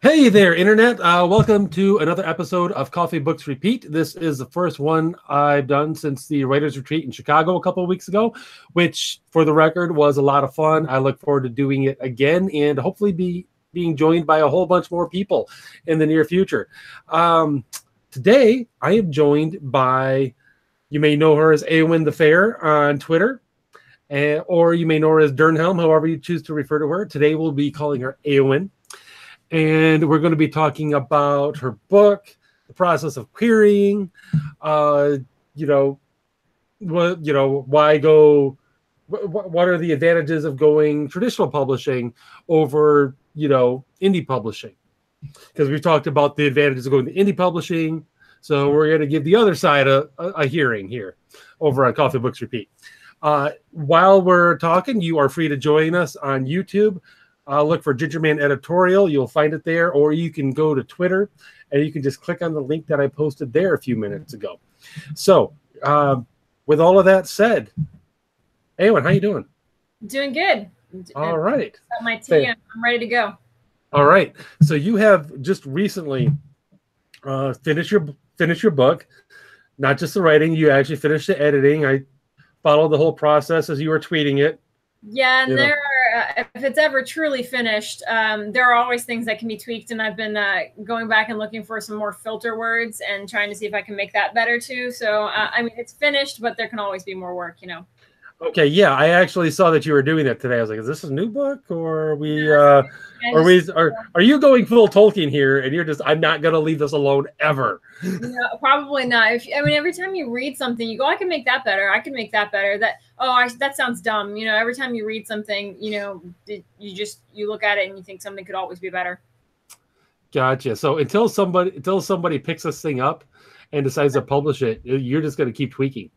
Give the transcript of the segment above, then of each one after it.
Hey there, Internet. Welcome to another episode of Coffee Books Repeat. This is the first one I've done since the Writers Retreat in Chicago a couple of weeks ago, which, for the record, was a lot of fun. I look forward to doing it again and hopefully being joined by a whole bunch more people in the near future. Today, I am joined by, you may know her as Eowyn the Fair on Twitter, or you may know her as Dernhelm, however you choose to refer to her. Today, we'll be calling her Eowyn. And we're going to be talking about her book, the process of querying, why go, what are the advantages of going traditional publishing over, indie publishing? Because we've talked about the advantages of going to indie publishing. So we're going to give the other side a hearing here over on Coffee Books Repeat. While we're talking, you are free to join us on YouTube. Look for Gingerman Editorial. You'll find it there, or you can go to Twitter and you can just click on the link that I posted there a few minutes ago. So, with all of that said, Eowyn, how you doing? Doing good. All right. Got my tea. I'm ready to go. All right. So you have just recently finished your book, not just the writing. You actually finished the editing. I followed the whole process as you were tweeting it. Yeah, and if it's ever truly finished, there are always things that can be tweaked, and I've been going back and looking for some more filter words and trying to see if I can make that better too. So, I mean, it's finished, but there can always be more work, Okay, yeah, I actually saw that you were doing that today. I was like, is this a new book, or are we are you going full Tolkien here and you're just, I'm not going to leave this alone ever? No, probably not. Every time you read something, you go, I can make that better. I can make that better. That sounds dumb. Every time you read something, you look at it and you think something could always be better. Gotcha. So until somebody picks this thing up and decides to publish it, you're just going to keep tweaking.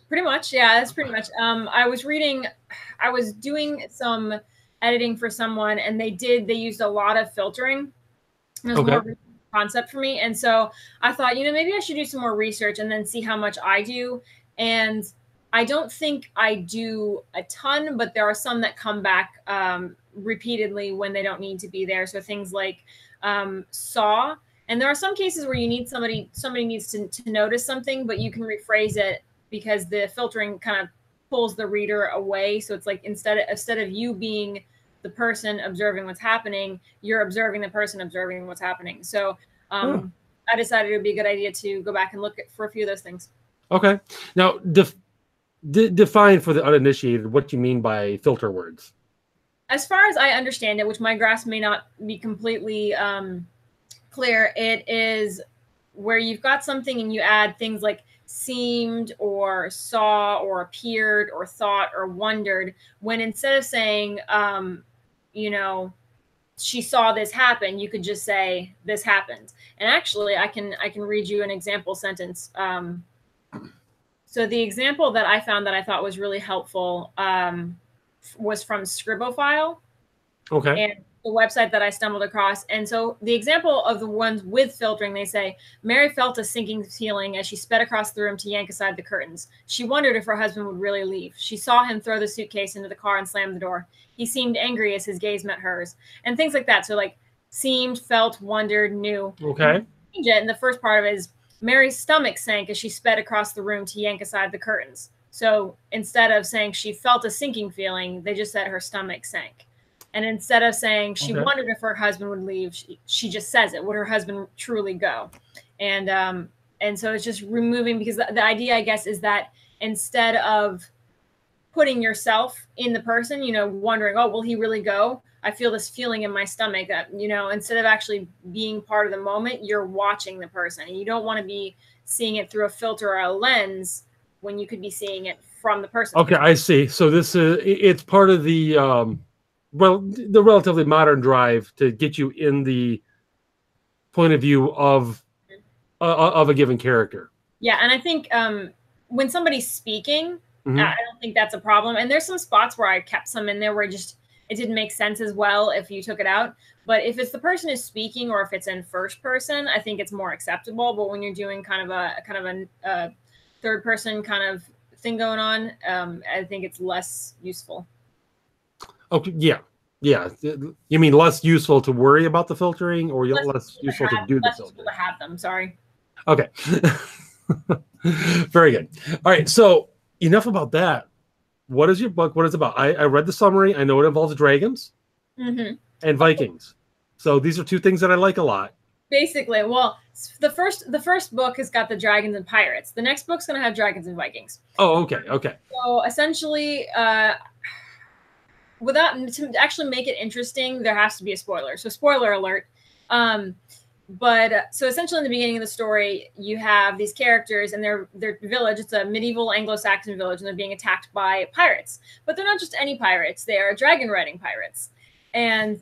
Pretty much, yeah, that's pretty much. I was doing some editing for someone, and they used a lot of filtering. It was more of a concept for me, and so I thought, maybe I should do some more research and then see how much I do. And I don't think I do a ton, but there are some that come back repeatedly when they don't need to be there. So things like saw, and there are some cases where you need somebody needs to notice something, but you can rephrase it because the filtering kind of pulls the reader away. So it's like instead of you being the person observing what's happening, you're observing the person observing what's happening. So I decided it would be a good idea to go back and look for a few of those things. Okay. Now, define for the uninitiated what you mean by filter words. As far as I understand it, which my grasp may not be completely clear, it is where you've got something and you add things like seemed or saw or appeared or thought or wondered, when instead of saying she saw this happen, you could just say this happened. And actually I can read you an example sentence. So the example that I found that I thought was really helpful was from Scribophile. Okay. And the website that I stumbled across. And so the example of the ones with filtering, they say, Mary felt a sinking feeling as she sped across the room to yank aside the curtains. She wondered if her husband would really leave. She saw him throw the suitcase into the car and slam the door. He seemed angry as his gaze met hers, and things like that. So like seemed, felt, wondered, knew. Okay. And the first part of it is Mary's stomach sank as she sped across the room to yank aside the curtains. So instead of saying she felt a sinking feeling, they just said her stomach sank. And instead of saying she wondered if her husband would leave, she just says it. Would her husband truly go? And so it's just removing, because the idea, I guess, is that instead of putting yourself in the person, wondering, oh, will he really go? I feel this feeling in my stomach that, instead of actually being part of the moment, you're watching the person. And you don't want to be seeing it through a filter or a lens when you could be seeing it from the person. Okay, I see. So this is, it's part of the the relatively modern drive to get you in the point of view of a given character. Yeah, and I think when somebody's speaking, I don't think that's a problem. And there's some spots where I kept some in there where it didn't make sense as well if you took it out. But if it's the person who's speaking, or if it's in first person, I think it's more acceptable. But when you're doing kind of a third person kind of thing going on, I think it's less useful. Okay, yeah. Yeah, you mean less useful to worry about the filtering, or less useful to do the less filtering? useful to have them. Sorry. Okay. Very good. All right. So enough about that. What is your book? What is it about? I read the summary. I know it involves dragons and Vikings. So these are two things that I like a lot. Basically, well, the first book has got the dragons and pirates. The next book's going to have dragons and Vikings. Oh, okay. Okay. So essentially, without to actually make it interesting, there has to be a spoiler. So spoiler alert. But so essentially in the beginning of the story, you have these characters and their village. It's a medieval Anglo-Saxon village, and they're being attacked by pirates. But they're not just any pirates; they are dragon riding pirates. And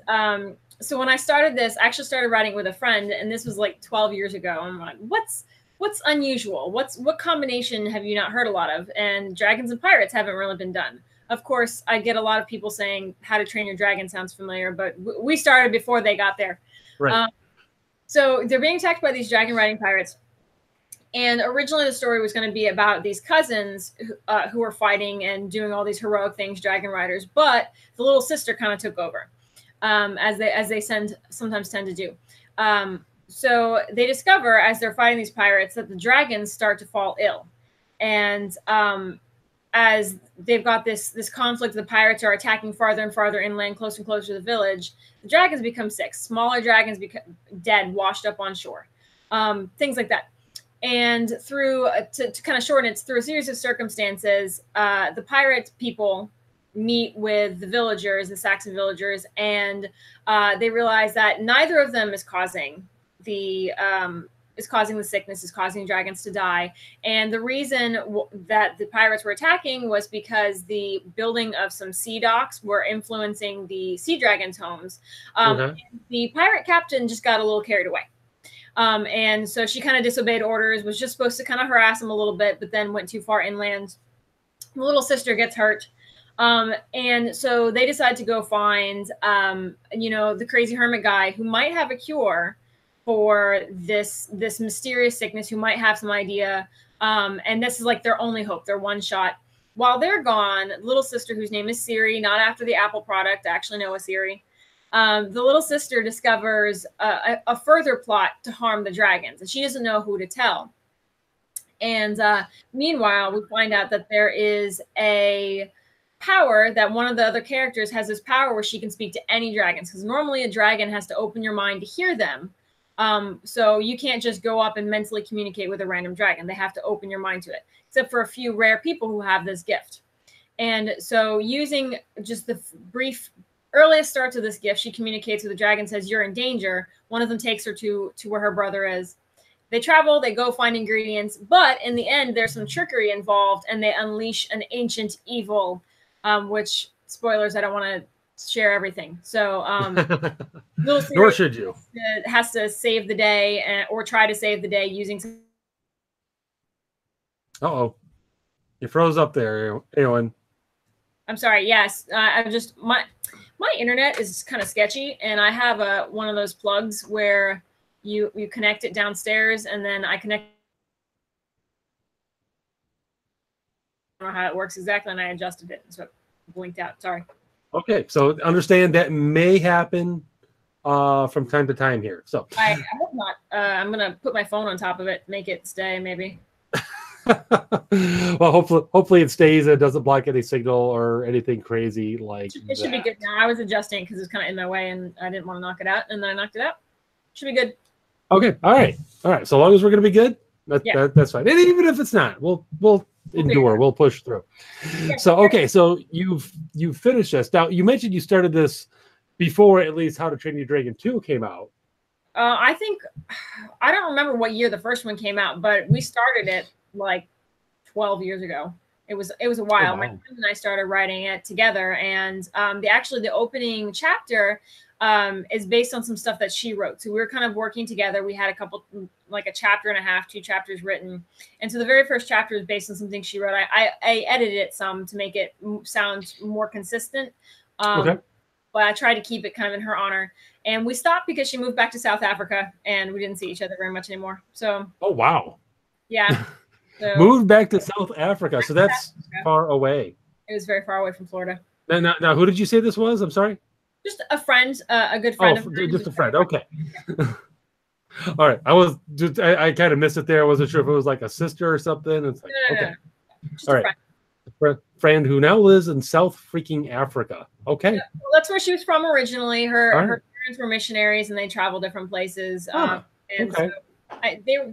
so when I started this, I actually started writing with a friend, and this was like 12 years ago. I'm like, what's unusual? What combination have you not heard a lot of? And dragons and pirates haven't really been done. Of course, I get a lot of people saying How to Train Your Dragon sounds familiar, but we started before they got there. Right. So they're being attacked by these dragon riding pirates. And originally the story was going to be about these cousins who were fighting and doing all these heroic things, dragon riders. But the little sister kind of took over, as they sometimes tend to do. So they discover as they're fighting these pirates that the dragons start to fall ill. And as they've got this conflict, the pirates are attacking farther and farther inland, closer and closer to the village. The dragons become sick. Smaller dragons become dead, washed up on shore. Things like that. And through to kind of shorten it, through a series of circumstances, the pirate people meet with the villagers, the Saxon villagers, and they realize that neither of them is causing the sickness, is causing dragons to die. And the reason that the pirates were attacking was because the building of some sea docks were influencing the sea dragons' homes. The pirate captain just got a little carried away. And so she kind of disobeyed orders, was just supposed to kind of harass him a little bit, but then went too far inland. The little sister gets hurt. And so they decide to go find, the crazy hermit guy who might have a cure for this mysterious sickness, who might have some idea. And this is like their only hope, their one shot. While they're gone, little sister, whose name is Siri, not after the Apple product, I actually know a Siri. The little sister discovers a further plot to harm the dragons, and she doesn't know who to tell. And meanwhile, we find out that there is a power that one of the other characters has, this power where she can speak to any dragons, because normally a dragon has to open your mind to hear them. So you can't just go up and mentally communicate with a random dragon. They have to open your mind to it, except for a few rare people who have this gift. And so using just the brief earliest start to this gift, she communicates with the dragon, says, "You're in danger." One of them takes her to where her brother is. They travel, they go find ingredients, but in the end, there's some trickery involved, and they unleash an ancient evil, which, spoilers, I don't want to share everything. So nor should you. Has to save the day, or try to save the day using some. Uh-oh. You froze up there, Eowyn. I'm sorry. Yes. I just, my internet is kind of sketchy, and I have one of those plugs where you connect it downstairs, and then I connect. I don't know how it works exactly, and I adjusted it, so it blinked out. Sorry. Okay, so understand that may happen from time to time here. So I hope not. I'm gonna put my phone on top of it, make it stay, maybe. Well, hopefully it stays. It doesn't block any signal or anything crazy like it should be good now. I was adjusting because it's kind of in my way, and I didn't want to knock it out, and then I knocked it out. Should be good. Okay. All right. So long as we're gonna be good, that's fine. And even if it's not, we'll endure. We'll push through. Yeah, so okay. So you've finished this. Now you mentioned you started this before at least How to Train Your Dragon 2 came out. I think I don't remember what year the first one came out, but we started it like 12 years ago. It was a while. Oh, wow. My friend and I started writing it together, and the opening chapter is based on some stuff that she wrote. So we were kind of working together. We had a couple, like a chapter and a half, 2 chapters written. And so the very first chapter is based on something she wrote. I edited it some to make it sound more consistent. Okay. But I tried to keep it kind of in her honor. And we stopped because she moved back to South Africa, and we didn't see each other very much anymore. So. Oh, wow. Yeah. So, moved back to South Africa. So that's far away. It was very far away from Florida. Now, who did you say this was? I'm sorry. Just a friend, a good friend of mine. Just a friend. Okay. All right. I kind of missed it there. I wasn't sure if it was like a sister or something. It's like, No. okay. Just All a right. friend. Friend who now lives in South freaking Africa. Okay. Yeah, well, that's where she was from originally. Her Right. her parents were missionaries and they traveled different places. And okay. so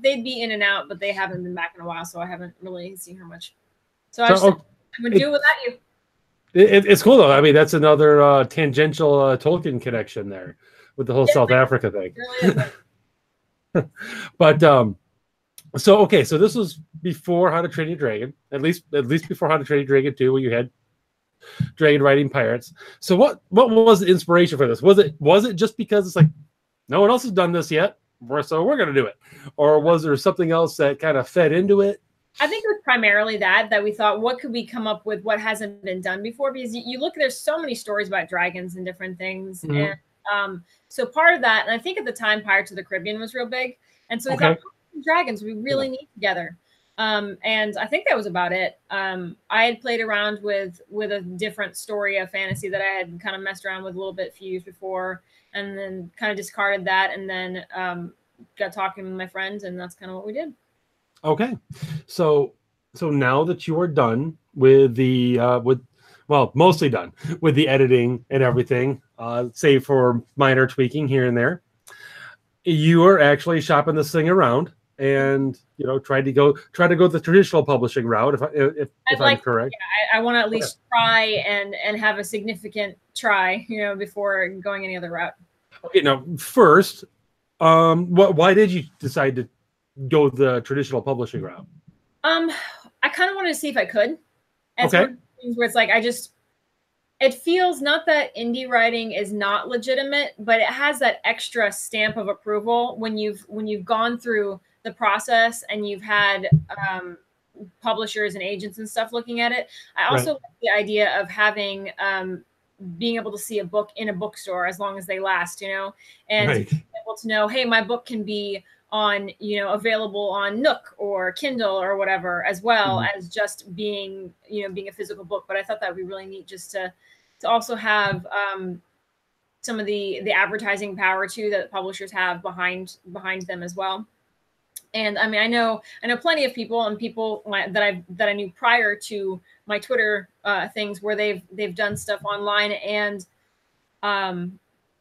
they'd be in and out, but they haven't been back in a while, so I haven't really seen her much. So I would do without you. It's cool though. I mean, that's another tangential Tolkien connection there with the whole South Africa thing. Really is. But so this was before How to Train Your Dragon, at least before How to Train Your Dragon 2, when you had dragon riding pirates. So what was the inspiration for this? Was it just because it's like no one else has done this yet, so we're gonna do it, or was there something else that kind of fed into it? I think it was primarily that we thought, what could we come up with what hasn't been done before? Because you look, there's so many stories about dragons and different things. Mm-hmm. And so part of that, and I think at the time Pirates of the Caribbean was real big. And so we thought, dragons we really need together. And I think that was about it. I had played around with a different story of fantasy that I had kind of messed around with a little bit, few years before, and then kind of discarded that, and then got talking with my friends, and that's kind of what we did. Okay, so now that you are done with the mostly done with the editing and everything, save for minor tweaking here and there, you are actually shopping this thing around and try to go the traditional publishing route. If I'm correct, I want to at least try and have a significant try, before going any other route. Okay, now first, why did you decide to go the traditional publishing route? I kind of wanted to see if I could. And okay. Things where it's like it feels, not that indie writing is not legitimate, but it has that extra stamp of approval when you've gone through the process and you've had publishers and agents and stuff looking at it. I also like the idea of having being able to see a book in a bookstore as long as they last, and being able to know, hey, my book can be on, available on Nook or Kindle or whatever, as well as just being a physical book. But I thought that would be really neat just to also have some of the advertising power too that publishers have behind them as well. And I mean, I know plenty of people that I knew prior to my Twitter things where they've done stuff online and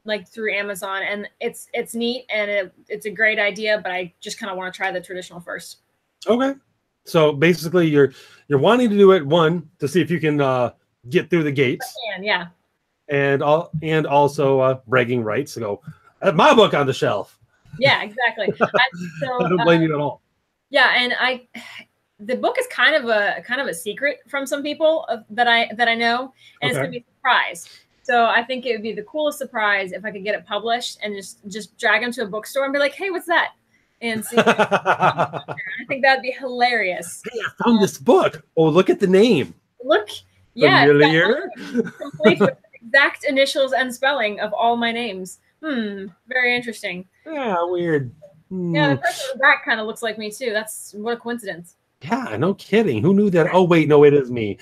like through Amazon, and it's neat and it's a great idea, but I just kind of want to try the traditional first. Okay, so basically you're wanting to do it, one, to see if you can get through the gates, and also bragging rights to go, I have my book on the shelf. Yeah, exactly. I don't blame you at all. Yeah, and the book is kind of a secret from some people that I know, and it's gonna be a surprise. So I think it would be the coolest surprise if I could get it published and just drag them to a bookstore and be like, hey, what's that? And see. I think that'd be hilarious. Hey, I found this book. Oh, look at the name. Look, familiar. Complete with exact initials and spelling of all my names. Very interesting. Yeah, weird. Yeah, the person with that kind of looks like me too. That's what a coincidence. Yeah, no kidding. Who knew that? Oh wait, no, it is me.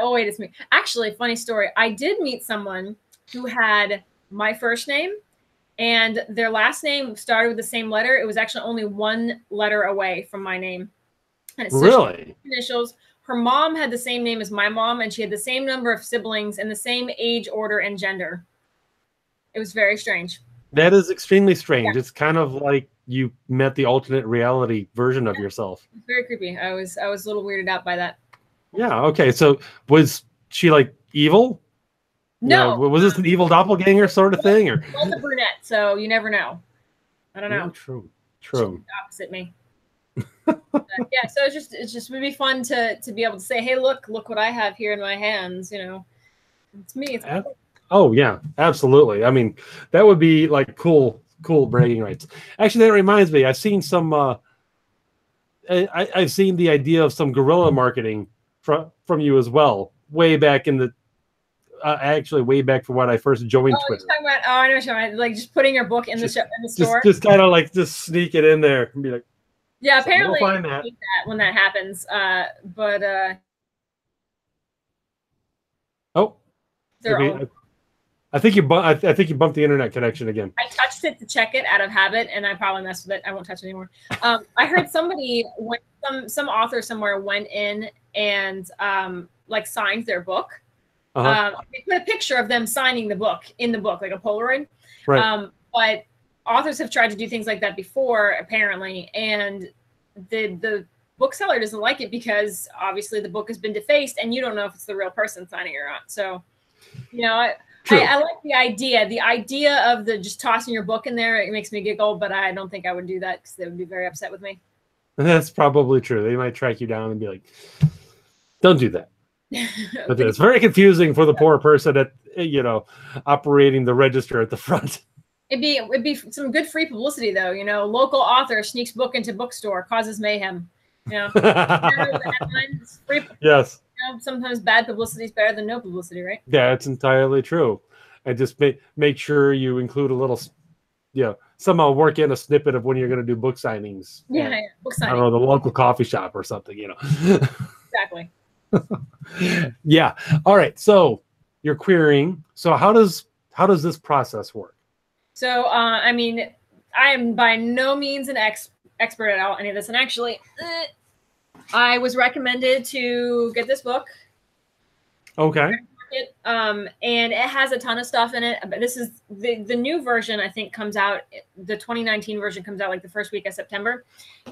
Oh, wait, it's me. Actually, funny story. I did meet someone who had my first name and their last name started with the same letter. It was actually only one letter away from my name. And it's really? Initials. Her mom had the same name as my mom, and she had the same number of siblings and the same age, order, and gender. It was very strange. That is extremely strange. Yeah. It's kind of like you met the alternate reality version of yourself. It's very creepy. I was a little weirded out by that. Yeah. Okay. So was she like evil? No. Was this an evil doppelganger sort of thing, or? Well, it's a brunette, so you never know. I don't know. True. Opposite me. Yeah. So it's just would be fun to be able to say, hey, look what I have here in my hands. It's me. It's cool. Oh yeah, absolutely. I mean, that would be like cool bragging rights. Actually, that reminds me. I've seen some. I've seen the idea of some guerrilla marketing from you as well, way back in the. Actually, way back from when I first joined Twitter. You're talking about, I know what you're talking about. Like just putting your book in the store. Just kind of like just sneak it in there and be like. Yeah, apparently we'll find that when that happens. Oh. I think I think you bumped the internet connection again. I touched it to check it out of habit, and I probably messed with it. I won't touch it anymore. I heard somebody, some author somewhere went in and like signed their book. They put a picture of them signing the book in the book, like a Polaroid. Right. But authors have tried to do things like that before, apparently, and the bookseller doesn't like it because obviously the book has been defaced, and you don't know if it's the real person signing it or not. So, you know, I like the idea of the just tossing your book in there. It makes me giggle, but I don't think I would do that because they would be very upset with me. That's probably true. They might track you down and be like, "Don't do that." But it's very confusing for the poor person at, you know, operating the register at the front. It'd be some good free publicity though. You know, local author sneaks book into bookstore, causes mayhem. You know, free, yes. You know, sometimes bad publicity is better than no publicity, right? Yeah, it's entirely true. And just make sure you include a little, somehow work in a snippet of when you're going to do book signings. Yeah, book signing. I don't know, the local coffee shop or something, you know. Exactly. Yeah. All right. So you're querying. So how does this process work? So I mean, I am by no means an expert at all any of this, and actually, I was recommended to get this book. Okay. And it has a ton of stuff in it. But this is the new version. I think comes out. The 2019 version comes out like the first week of September.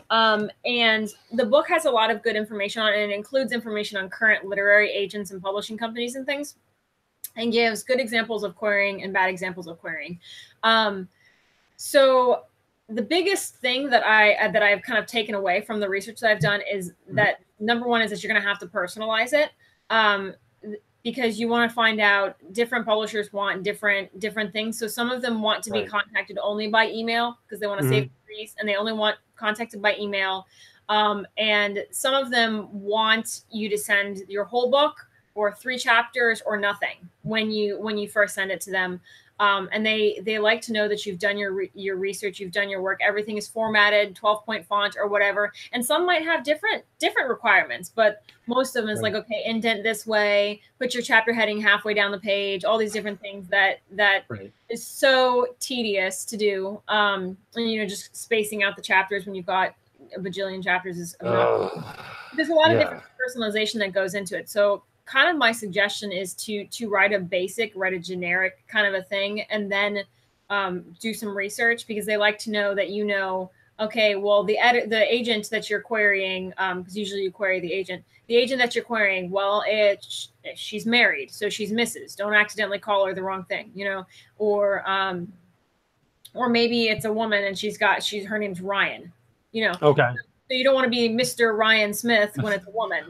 And the book has a lot of good information on it, and it includes information on current literary agents and publishing companies and things, and gives good examples of querying and bad examples of querying. So the biggest thing that I've kind of taken away from the research that I've done is that number one is that you're going to have to personalize it. Because you want to find out different publishers want different things. So some of them want to be contacted only by email because they want to save fees, and they only want contacted by email. And some of them want you to send your whole book or 3 chapters or nothing when you first send it to them. And they like to know that you've done your research, you've done your work, everything is formatted, 12-point font or whatever. And some might have different requirements, but most of them is like, okay, indent this way, put your chapter heading halfway down the page, all these different things that is so tedious to do. And just spacing out the chapters when you've got a bajillion chapters is there's a lot of different personalization that goes into it. So kind of my suggestion is to write a generic kind of a thing, and then do some research, because they like to know that, okay, well, the agent that you're querying, because usually you query the agent that you're querying, well, she's married, so she's Mrs. Don't accidentally call her the wrong thing, or maybe it's a woman and her name's Ryan, Okay. So you don't want to be Mr. Ryan Smith when it's a woman,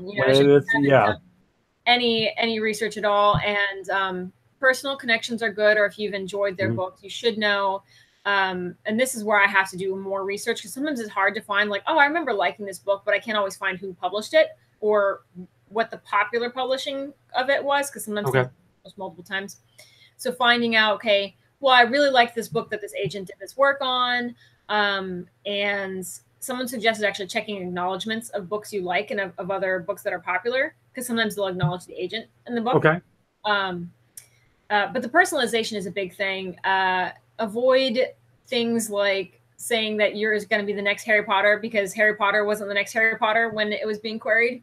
any research at all. And personal connections are good, or if you've enjoyed their books, you should know. And this is where I have to do more research, because sometimes it's hard to find, like, oh, I remember liking this book, but I can't always find who published it or what the popular publishing of it was, because sometimes it's published multiple times. So finding out, okay, well, I really like this book that this agent did this work on, and someone suggested actually checking acknowledgments of books you like and of other books that are popular, because sometimes they'll acknowledge the agent in the book. Okay. But the personalization is a big thing. Avoid things like saying that yours is going to be the next Harry Potter, because Harry Potter wasn't the next Harry Potter when it was being queried.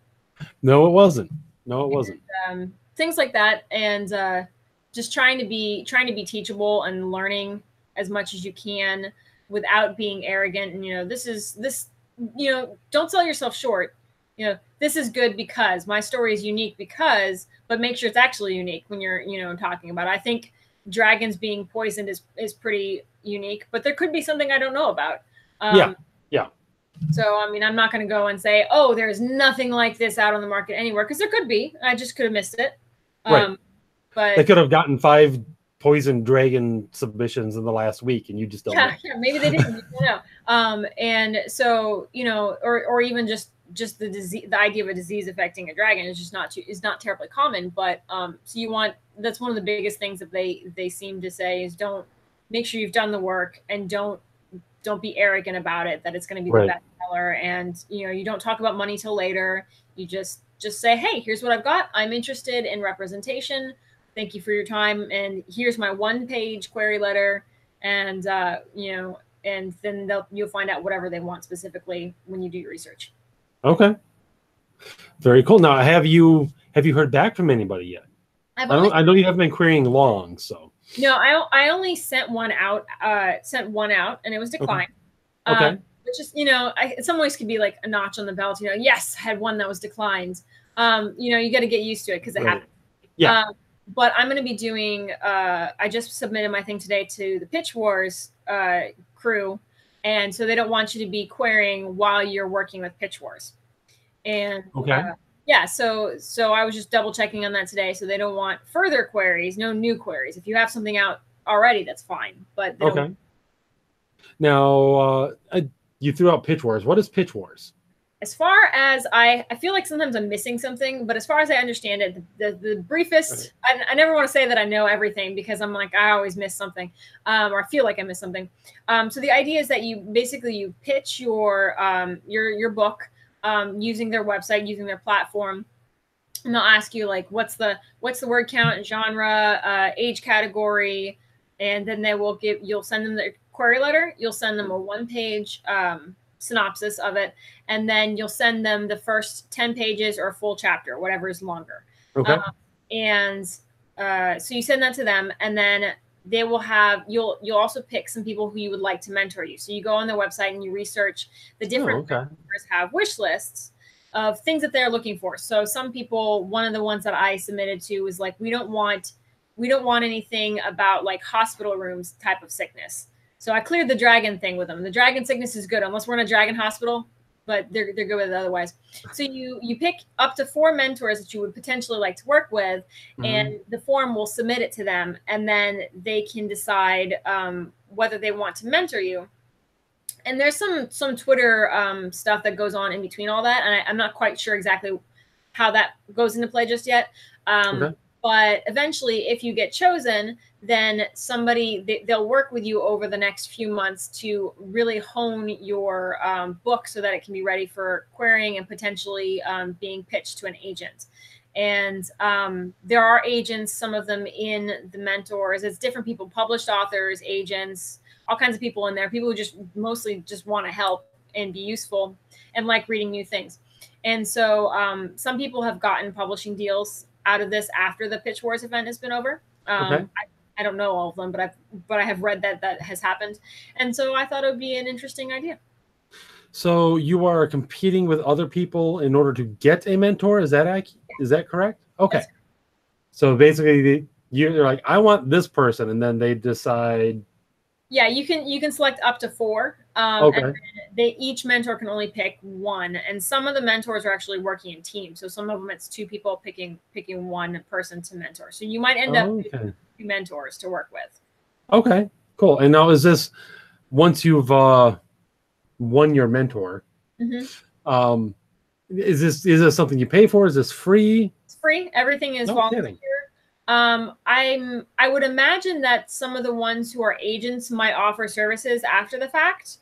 No, it wasn't. And, things like that, and just trying to be teachable and learning as much as you can without being arrogant. And don't sell yourself short. This is good because my story is unique because, but make sure it's actually unique when you're, talking about it. I think dragons being poisoned is pretty unique, but there could be something I don't know about. Yeah. So, I mean, I'm not going to go and say, oh, there's nothing like this out on the market anywhere, because there could be. I just could have missed it. Right. But they could have gotten 5 poison dragon submissions in the last week, and you just don't know. Yeah, maybe they didn't. You know. And so, or even just the disease, the idea of a disease affecting a dragon is not terribly common. But so that's one of the biggest things that they seem to say is, don't, make sure you've done the work, and don't be arrogant about it, that it's going to be the best seller. And you don't talk about money till later. You just say, hey, here's what I've got. I'm interested in representation thank you for your time, and here's my 1-page query letter, and and then you'll find out whatever they want specifically when you do your research. Okay. Very cool. Now, have you heard back from anybody yet? I know you haven't been querying long, so. No, I only sent one out. And it was declined. Okay. Which is, in some ways could be like a notch on the belt. Yes, I had one that was declined. You got to get used to it because it happens. Yeah. But I'm going to be doing. I just submitted my thing today to the Pitch Wars crew, and so they don't want you to be querying while you're working with Pitch Wars. And yeah, so I was just double checking on that today. So they don't want further queries, no new queries. If you have something out already, that's fine. But they don't. Now, you threw out Pitch Wars. What is Pitch Wars? As far as I feel like sometimes I'm missing something, but as far as I understand it, the briefest, I never want to say that I know everything because I'm like, I always miss something, or I feel like I miss something. So the idea is that you pitch your book using their website, using their platform, and they'll ask you like, what's the word count, genre, age category, and then you'll send them the query letter. You'll send them a 1-page synopsis of it, and then you'll send them the first 10 pages or a full chapter, whatever is longer. Okay. So you send that to them, and then they will have you'll also pick some people who you would like to mentor you. So you go on their website and you research the different mentors have wish lists of things that they're looking for. So some people, one of the ones that I submitted to was like, we don't want anything about like hospital rooms type of sickness. So I cleared the dragon thing with them. The dragon sickness is good unless we're in a dragon hospital, but they're good with it otherwise. So you pick up to 4 mentors that you would potentially like to work with, and the form will submit it to them, and then they can decide whether they want to mentor you. And there's some Twitter stuff that goes on in between all that, and I'm not quite sure exactly how that goes into play just yet. But eventually, if you get chosen, then they'll work with you over the next few months to really hone your book so that it can be ready for querying and potentially being pitched to an agent. And there are agents, some of them in the mentors. It's different people, published authors, agents, all kinds of people in there, people who just mostly just want to help and be useful and like reading new things. And so some people have gotten publishing deals out of this after the Pitch Wars event has been over. I don't know all of them, but I have read that has happened. And so I thought it would be an interesting idea. So you are competing with other people in order to get a mentor. Is that correct? Okay. So basically you're like, I want this person, and then they decide. Yeah, you can select up to 4. And each mentor can only pick 1, and some of the mentors are actually working in teams. So some of them it's 2 people picking 1 person to mentor. So you might end up with 2 mentors to work with. Okay, cool. And now is this once you've won your mentor? Is this something you pay for? Is this free? It's free. Everything is volunteer. I would imagine that some of the ones who are agents might offer services after the fact.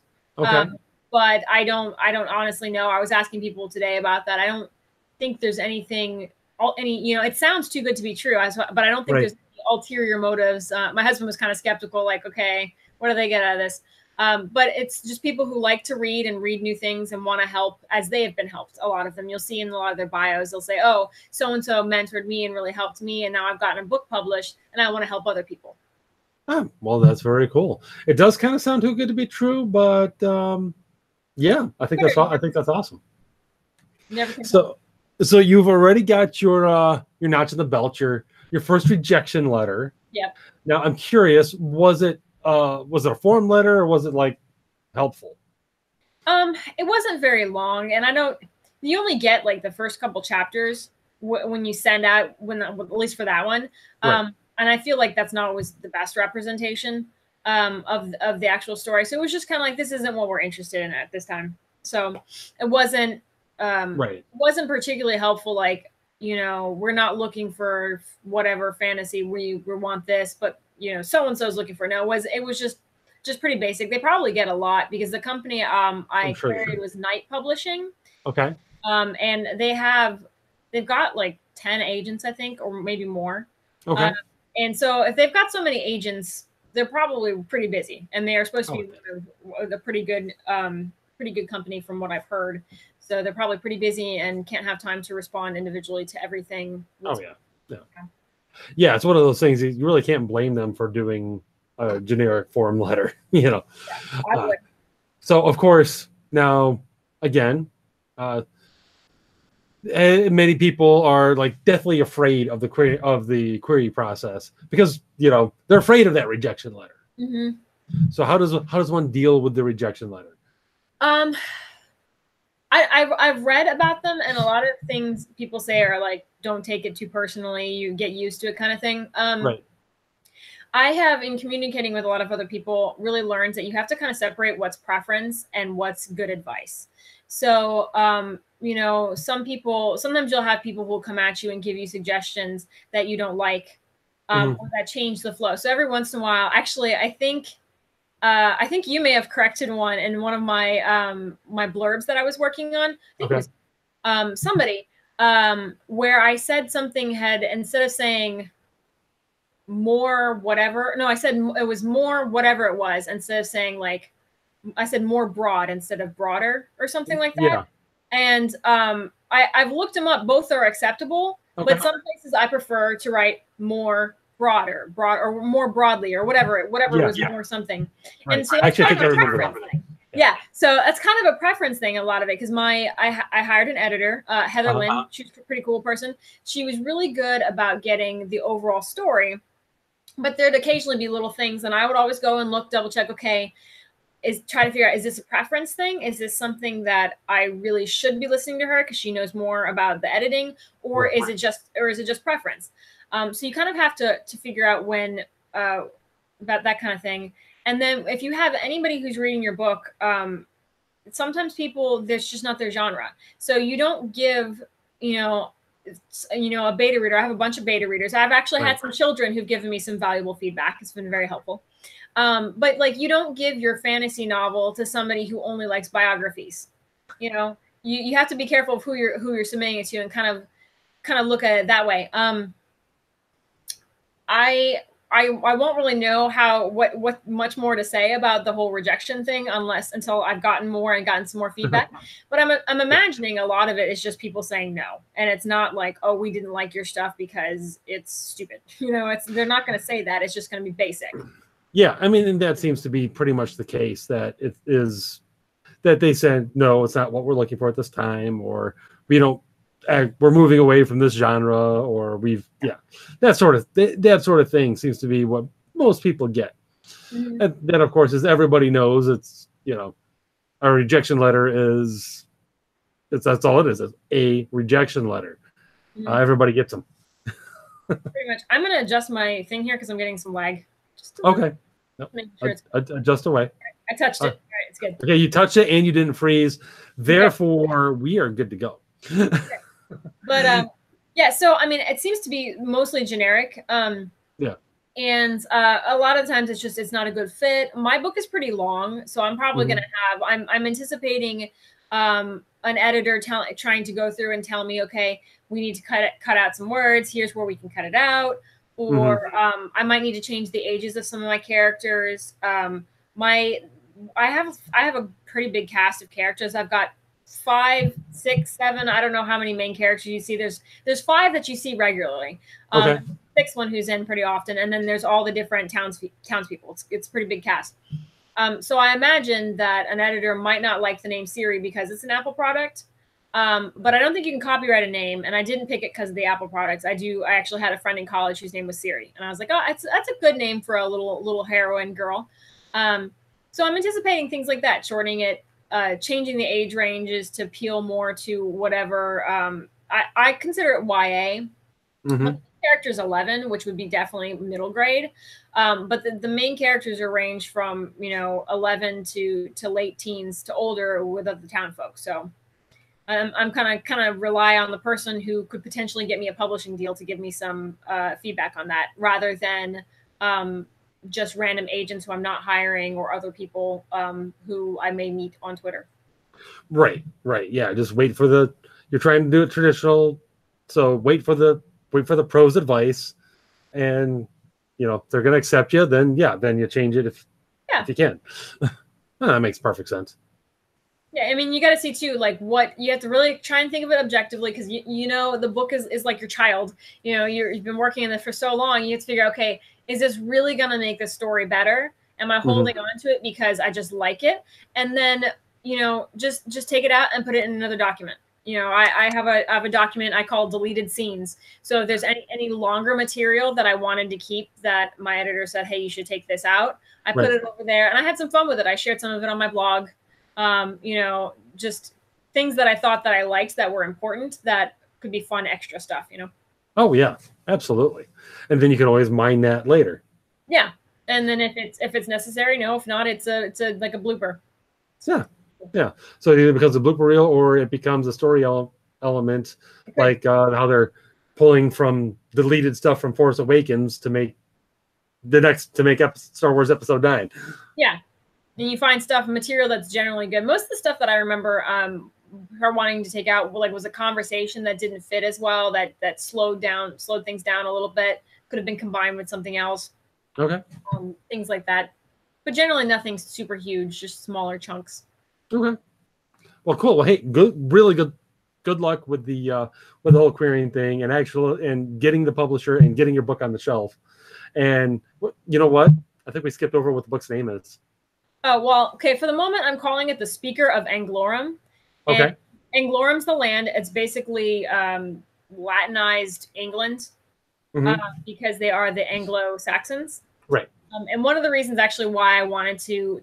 But I don't honestly know. I was asking people today about that. I don't think there's any, it sounds too good to be true. But I don't think there's any ulterior motives. My husband was kind of skeptical, like, okay, what do they get out of this? But it's just people who like to read and read new things and want to help as they have been helped. A lot of them, you'll see in a lot of their bios, they'll say, oh, so-and-so mentored me and really helped me, and now I've gotten a book published and I want to help other people. Oh, well, that's very cool. It does kind of sound too good to be true, but yeah, I think that's awesome. So you've already got your notch in the belt, your first rejection letter. Yep. Now I'm curious, was it a form letter, or was it like helpful? It wasn't very long, and you only get like the first couple chapters when you send out, at least for that one. And I feel like that's not always the best representation of the actual story. So it was just kind of like, this isn't what we're interested in at this time. So it wasn't particularly helpful. Like, we're not looking for whatever fantasy we want this, but so-and-so is looking for. No, it was just pretty basic. They probably get a lot because the company I queried was Night Publishing. Okay. And they've got like 10 agents, I think, or maybe more. Okay. And so if they've got so many agents, they're probably pretty busy, and they are supposed to be a pretty good company from what I've heard. So they're probably pretty busy and can't have time to respond individually to everything. Oh yeah. Yeah, it's one of those things you really can't blame them for doing a generic form letter, you know. Yeah, so of course now again, many people are like deathly afraid of the query process because they're afraid of that rejection letter. Mm-hmm. So how does one deal with the rejection letter? I've read about them, and a lot of things people say are like, don't take it too personally, you get used to it, kind of thing. Right. I have, in communicating with a lot of other people, really learned that you have to kind of separate what's preference and what's good advice. So, sometimes you'll have people who will come at you and give you suggestions that you don't like, or that change the flow. So every once in a while, actually, I think you may have corrected one in one of my my blurbs that I was working on. I think it was somebody where I said something had, instead of saying more whatever, no, I said it was more whatever it was, instead of saying like, I said more broad instead of broader or something like that. Yeah. And I've looked them up. Both are acceptable, but some places I prefer to write more broad or more broadly or whatever was more something. Right. And so that's kind of a preference thing. Yeah. So that's kind of a preference thing, a lot of it, because I hired an editor, Heather Lynn. She's a pretty cool person. She was really good about getting the overall story, but there'd occasionally be little things, and I would always go and look, double check, okay, try to figure out, is this a preference thing? Is this something that I really should be listening to her because she knows more about the editing, or is it just preference? So you kind of have to figure out when about that kind of thing. And then if you have anybody who's reading your book, sometimes people, that's just not their genre. So you don't give, a beta reader. I have a bunch of beta readers. I've actually had some children who've given me some valuable feedback. It's been very helpful. But like, you don't give your fantasy novel to somebody who only likes biographies. You have to be careful of who you're submitting it to, and kind of look at it that way. I won't really know what much more to say about the whole rejection thing until I've gotten some more feedback. But I'm imagining a lot of it is just people saying no, and it's not like, oh, we didn't like your stuff because it's stupid. They're not going to say that. It's just going to be basic. Yeah, I mean, and that seems to be pretty much the case, that it is that they said no, it's not what we're looking for at this time, or we're moving away from this genre, or that sort of thing seems to be what most people get. Mm-hmm. And that, of course, is everybody knows it's a rejection letter that's all it is. It's a rejection letter. Mm-hmm. Everybody gets them. Pretty much. I'm going to adjust my thing here because I'm getting some lag. Okay. Nope. Sure adjust away. I touched it. All right, it's good. Okay, you touched it and you didn't freeze. Therefore, we are good to go. Okay. But so I mean, it seems to be mostly generic. And a lot of times it's not a good fit. My book is pretty long, so I'm probably going to have. I'm anticipating an editor trying to go through and tell me, okay, we need to cut out some words. Here's where we can cut it out. Or I might need to change the ages of some of my characters. I have a pretty big cast of characters. I've got 5, 6, 7. I don't know how many main characters you see. There's 5 that you see regularly. 6th one who's in pretty often, and then there's all the different townspeople. It's a pretty big cast. So I imagine that an editor might not like the name Siri because it's an Apple product. But I don't think you can copyright a name, and I didn't pick it because of the Apple products. I actually had a friend in college whose name was Siri, and I was like, oh, that's a good name for a little heroine girl. So I'm anticipating things like that, shortening it, changing the age ranges to appeal more to whatever. I consider it YA. Mm-hmm. The character's 11, which would be definitely middle grade. But the main characters are ranged from 11 to late teens to older with the town folks. So. I'm kind of rely on the person who could potentially get me a publishing deal to give me some feedback on that, rather than just random agents who I'm not hiring, or other people who I may meet on Twitter. Right. Yeah, just wait for you're trying to do it traditional, so wait for the pros advice, and if they're going to accept you, then then you change it if you can. That makes perfect sense. Yeah, I mean, you got to see too, like what you have to really try and think of it objectively, because the book is like your child. You've been working in this for so long. You have to figure, okay, is this really going to make the story better? Am I holding on to it because I just like it? And then just take it out and put it in another document. I have a document I call deleted scenes. So if there's any longer material that I wanted to keep that my editor said, hey, you should take this out, I put it over there, and I had some fun with it. I shared some of it on my blog. Just things that I thought that I liked that were important, that could be fun extra stuff. Oh yeah, absolutely. And then you can always mine that later. Yeah, and then if it's necessary, no. If not, it's a like a blooper. Yeah. So it either becomes a blooper reel or it becomes a story element, like how they're pulling from deleted stuff from Force Awakens to make Star Wars Episode 9. Yeah, and you find material that's generally good. Most of the stuff that I remember her wanting to take out, was a conversation that didn't fit as well, that slowed things down a little bit, could have been combined with something else. Okay. Things like that. But generally nothing super huge, just smaller chunks. Okay. Well, cool. Well, hey, really good luck with the whole querying thing and getting the publisher and getting your book on the shelf. And you know what? I think we skipped over what the book's name is. Oh, well, okay. For the moment, I'm calling it The Speaker of Anglorum. Okay. And Anglorum's the land. It's basically Latinized England because they are the Anglo-Saxons. Right. And one of the reasons actually why I wanted to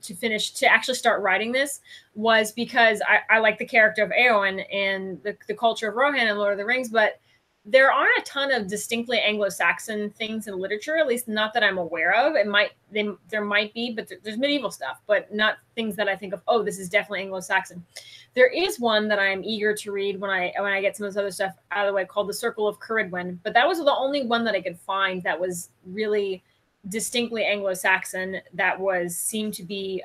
actually start writing this was because I like the character of Eowyn and the culture of Rohan and Lord of the Rings, but there aren't a ton of distinctly Anglo-Saxon things in literature, at least not that I'm aware of. There might be, but there's medieval stuff, but not things that I think of, oh, this is definitely Anglo-Saxon. There is one that I'm eager to read when I get some of this other stuff out of the way, called The Circle of Ceridwen, but that was the only one that I could find that was really distinctly Anglo-Saxon, that seemed to be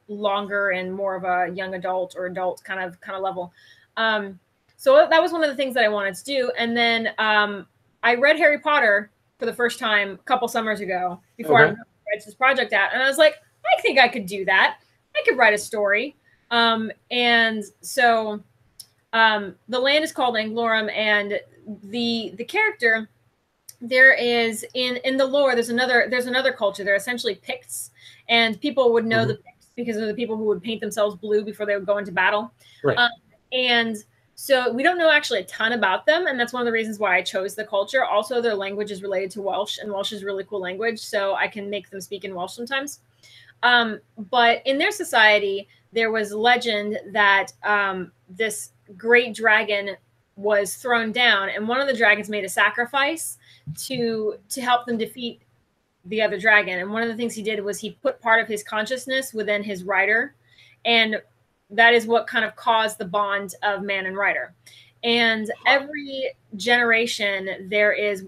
longer and more of a young adult or adult kind of level. So that was one of the things that I wanted to do. And then I read Harry Potter for the first time a couple summers ago before I read this project out, and I was like, I think I could do that. I could write a story. And so the land is called Anglorum, and the character, there is in the lore, there's another culture. They're essentially Picts, and people would know the Picts because of the people who would paint themselves blue before they would go into battle. Right. And so we don't know actually a ton about them, and that's one of the reasons why I chose the culture. Also, their language is related to Welsh, and Welsh is a really cool language, so I can make them speak in Welsh sometimes. But in their society, there was legend that this great dragon was thrown down, and one of the dragons made a sacrifice to help them defeat the other dragon. And one of the things he did was he put part of his consciousness within his rider, and that is what kind of caused the bond of man and rider. And every generation there is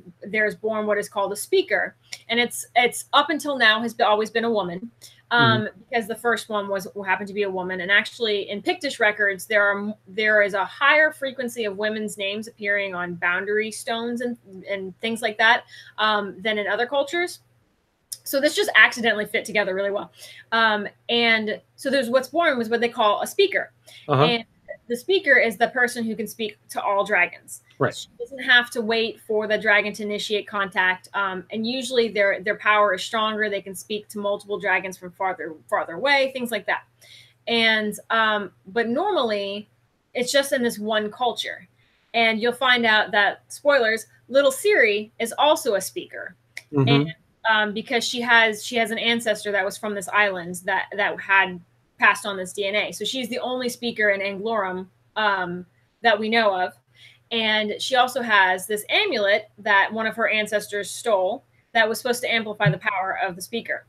born what is called a speaker, and it's up until now has always been a woman, because the first one happened to be a woman. And actually, in Pictish records, there is a higher frequency of women's names appearing on boundary stones and things like that than in other cultures. So this just accidentally fit together really well. And so there's what's born was what they call a speaker. And the speaker is the person who can speak to all dragons. Right. She doesn't have to wait for the dragon to initiate contact. And usually their power is stronger. They can speak to multiple dragons from farther away, things like that. And but normally it's just in this one culture. And you'll find out that, spoilers, little Ciri is also a speaker. And because she has an ancestor that was from this island that had passed on this DNA. So she's the only speaker in Anglorum that we know of. And she also has this amulet that one of her ancestors stole that was supposed to amplify the power of the speaker.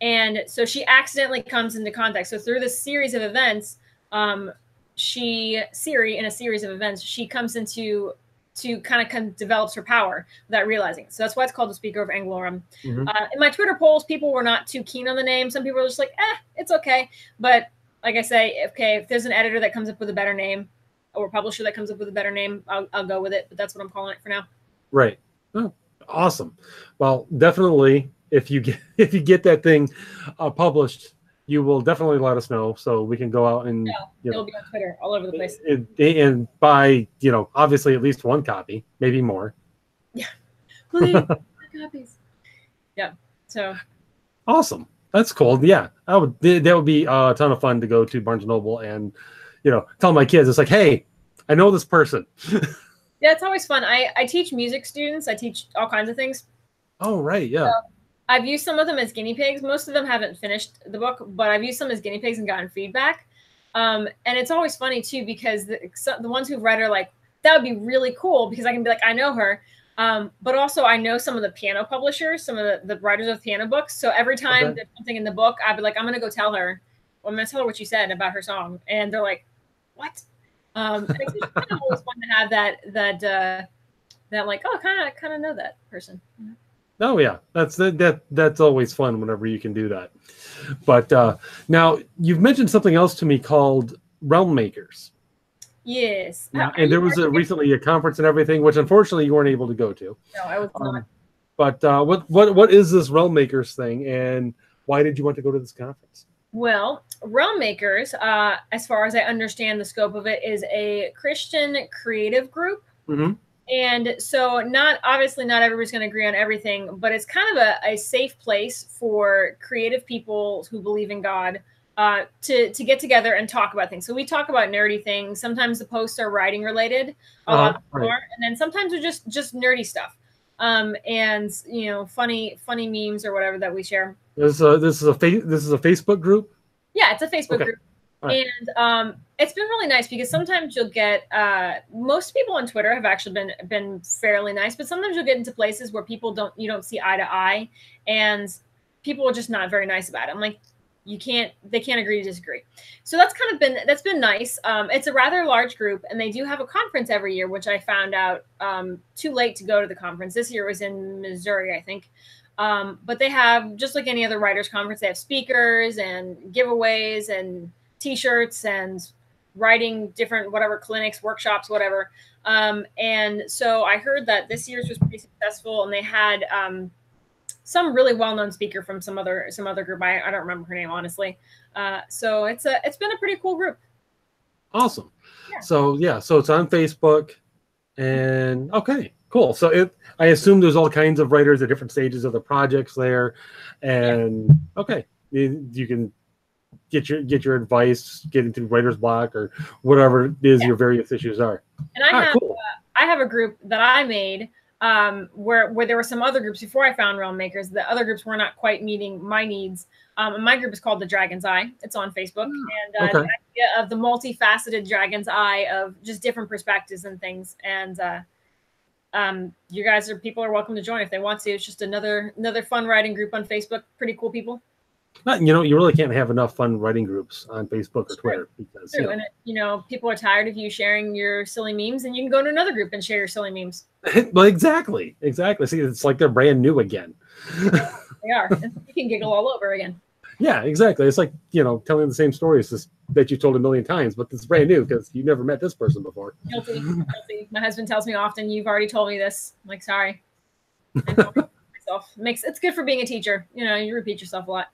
And so she accidentally comes into contact. So through this series of events, Ciri, in a series of events, she comes into kind of develops her power without realizing it. So that's why it's called the Speaker of Anglorum. In my Twitter polls, people were not too keen on the name. Some people were just like, it's okay. But like I say, if there's an editor that comes up with a better name or a publisher that comes up with a better name, I'll go with it. But that's what I'm calling it for now. Right. Oh, Awesome. Well, definitely, if you get if you get that thing published, you will definitely let us know so we can go out and No, it'll be on Twitter all over the place. and buy obviously at least one copy, maybe more. Yeah, please, copies. Yeah. So awesome. That's cool. Yeah, that would be a ton of fun to go to Barnes and Noble and tell my kids it's like, hey, I know this person. yeah, it's always fun. I teach music students. I teach all kinds of things. Oh, right. Yeah. So I've used some of them as guinea pigs. Most of them haven't finished the book, but I've used some as guinea pigs and gotten feedback. And it's always funny too, because the ones who've read are like, that would be really cool because I can be like, I know her. But also I know some of the piano publishers, some of the writers of piano books. So every time there's something in the book, I'd be like, I'm going to go tell her. Well, I'm going to tell her what you said about her song. And they're like, what? And it's kind of always fun to have that like, oh, kind of know that person. Oh yeah, that's always fun whenever you can do that. But now you've mentioned something else to me called Realm Makers. Yes. Yeah, and there was recently a conference and everything, which unfortunately you weren't able to go to. No, I was not. But what is this Realm Makers thing, and why did you want to go to this conference? Well, Realm Makers, as far as I understand the scope of it, is a Christian creative group. Mm-hmm. And so obviously not everybody's going to agree on everything, but it's kind of a safe place for creative people who believe in God to get together and talk about things. So we talk about nerdy things. Sometimes the posts are writing related, a lot more, and then sometimes they're just nerdy stuff. And funny memes or whatever that we share. This is a Facebook group. Yeah, it's a Facebook group. Right. And it's been really nice because sometimes you'll get most people on Twitter have actually been fairly nice, but sometimes you'll get into places where you don't see eye to eye, and people are just not very nice about it. I'm like, they can't agree to disagree. So that's been nice. It's a rather large group, and they do have a conference every year, which I found out too late to go to the conference. This year was in Missouri, I think. But they have, just like any other writers conference, they have speakers and giveaways and T-shirts and writing different clinics, workshops, whatever. And so I heard that this year's was pretty successful, and they had some really well-known speaker from some other group. I don't remember her name, honestly. So it's been a pretty cool group. Awesome. Yeah. So it's on Facebook, and okay, cool. So I assume there's all kinds of writers at different stages of the projects there, and okay, you can get your advice, get into writer's block or whatever it is your various issues are. And I have a group that I made where there were some other groups before I found Realm Makers. The other groups were not quite meeting my needs. My group is called The Dragon's Eye. It's on Facebook. And the idea of the multifaceted Dragon's Eye of just different perspectives and things. And people are welcome to join if they want to. It's just another fun writing group on Facebook. Pretty cool people. You really can't have enough fun writing groups on Facebook or Twitter because and people are tired of you sharing your silly memes, and you can go to another group and share your silly memes. Well, exactly. See, it's like they're brand new again. They are. You can giggle all over again. Yeah, exactly. It's like telling the same stories that you told a million times, but it's brand new because you never met this person before. Guilty. My husband tells me often, "You've already told me this." I'm like, sorry. I know myself. It's good for being a teacher. You repeat yourself a lot.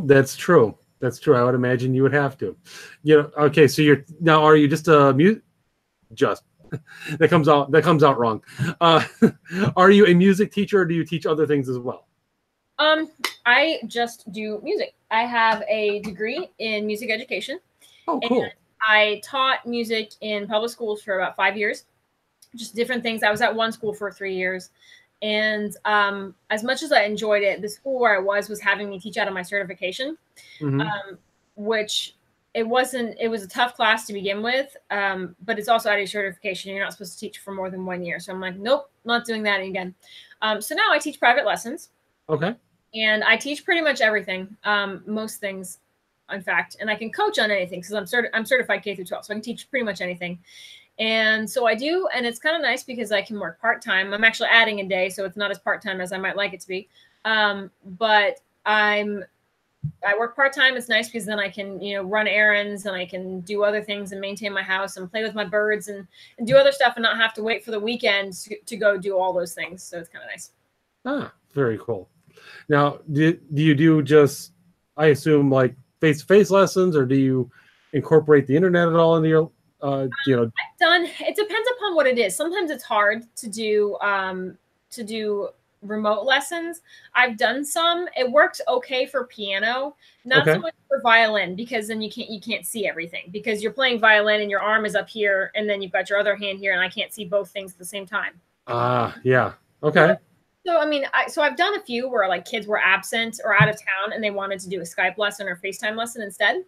That's true. I would imagine you would have to. Okay, so are you just a that comes out wrong. Are you a music teacher, or do you teach other things as well? I just do music. I have a degree in music education. Oh, cool. And I taught music in public schools for about 5 years, just different things. I was at one school for 3 years. And as much as I enjoyed it, the school where I was having me teach out of my certification, which it was a tough class to begin with, but it's also out of your certification. You're not supposed to teach for more than 1 year. So I'm like, nope, not doing that again. So now I teach private lessons. Okay. And I teach pretty much everything, most things, in fact, and I can coach on anything because I'm certified K through 12, so I can teach pretty much anything. And so I do, and it's kind of nice because I can work part-time. I'm actually adding a day, so it's not as part-time as I might like it to be. But I'm I work part-time. It's nice because then I can, run errands and I can do other things and maintain my house and play with my birds and do other stuff and not have to wait for the weekend to go do all those things. So it's kind of nice. Ah, very cool. Now, do you do just, I assume, like face-to-face lessons, or do you incorporate the internet at all into your, It depends upon what it is. Sometimes it's hard to do remote lessons. I've done some. It works okay for piano, not so much for violin, because then you can't see everything because you're playing violin and your arm is up here and then you've got your other hand here and I can't see both things at the same time. Yeah. Okay. So I mean, I've done a few where like kids were absent or out of town and they wanted to do a Skype lesson or FaceTime lesson instead,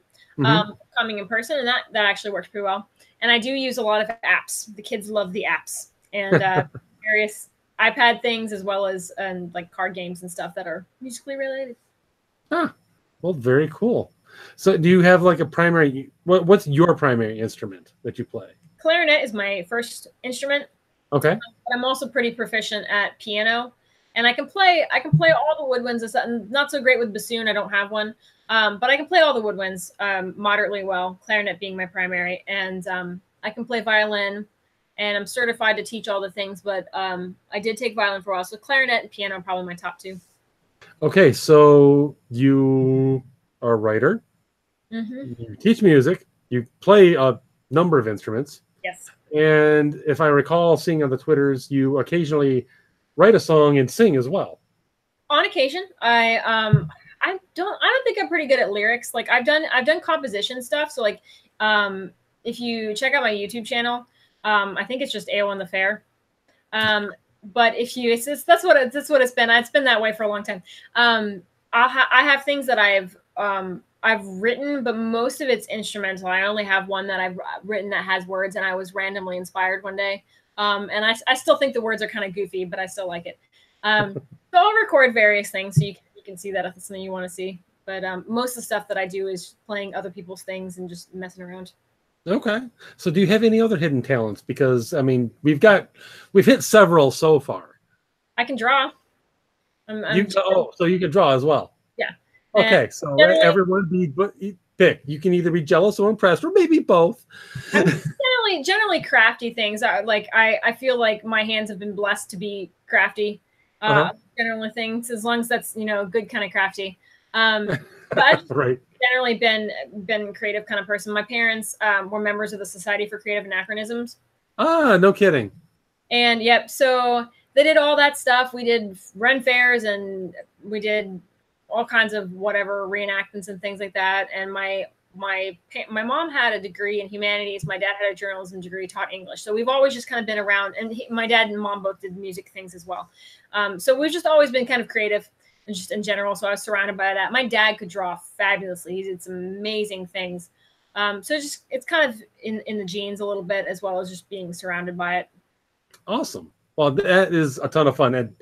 coming in person, and that actually works pretty well. And I do use a lot of apps. The kids love the apps and various iPad things as well as like card games and stuff that are musically related. Well, very cool. So, do you have like a primary? What's your primary instrument that you play? Clarinet is my first instrument. Okay. But I'm also pretty proficient at piano. And I can play all the woodwinds. And not so great with bassoon. I don't have one. But I can play all the woodwinds moderately well, clarinet being my primary. And I can play violin, and I'm certified to teach all the things. But I did take violin for a while. So clarinet and piano are probably my top two. Okay, so you are a writer. You teach music. You play a number of instruments. Yes. And if I recall seeing on the Twitters, you occasionally write a song and sing as well. On occasion, I don't think I'm pretty good at lyrics. Like I've done composition stuff. So like, if you check out my YouTube channel, I think it's just AO on the Fair. But if you, that's what it's been. It's been that way for a long time. I have things that I've written, but most of it's instrumental. I only have one that I've written that has words, and I was randomly inspired one day. And I still think the words are kind of goofy, but I still like it. So I'll record various things so you can see that if it's something you want to see. But most of the stuff that I do is playing other people's things and just messing around. Okay. So do you have any other hidden talents? Because I mean, we've hit several so far. I can draw. So you can draw as well. Yeah. Okay. So everyone pick. You can either be jealous or impressed, or maybe both. Generally crafty things. Like I feel like my hands have been blessed to be crafty. Generally things, as long as that's good kind of crafty. But I've right. generally been a creative kind of person. My parents were members of the Society for Creative Anachronisms. No kidding. And yep, so they did all that stuff. We did Ren fairs and we did all kinds of whatever reenactments and things like that. And my mom had a degree in humanities. My dad had a journalism degree, taught English. So we've always just kind of been around. And my dad and mom both did music things as well. So we've just always been kind of creative and just in general. So I was surrounded by that. My dad could draw fabulously. He did some amazing things. So it's kind of in the genes a little bit, as well as just being surrounded by it. Awesome. Well, that is a ton of fun. And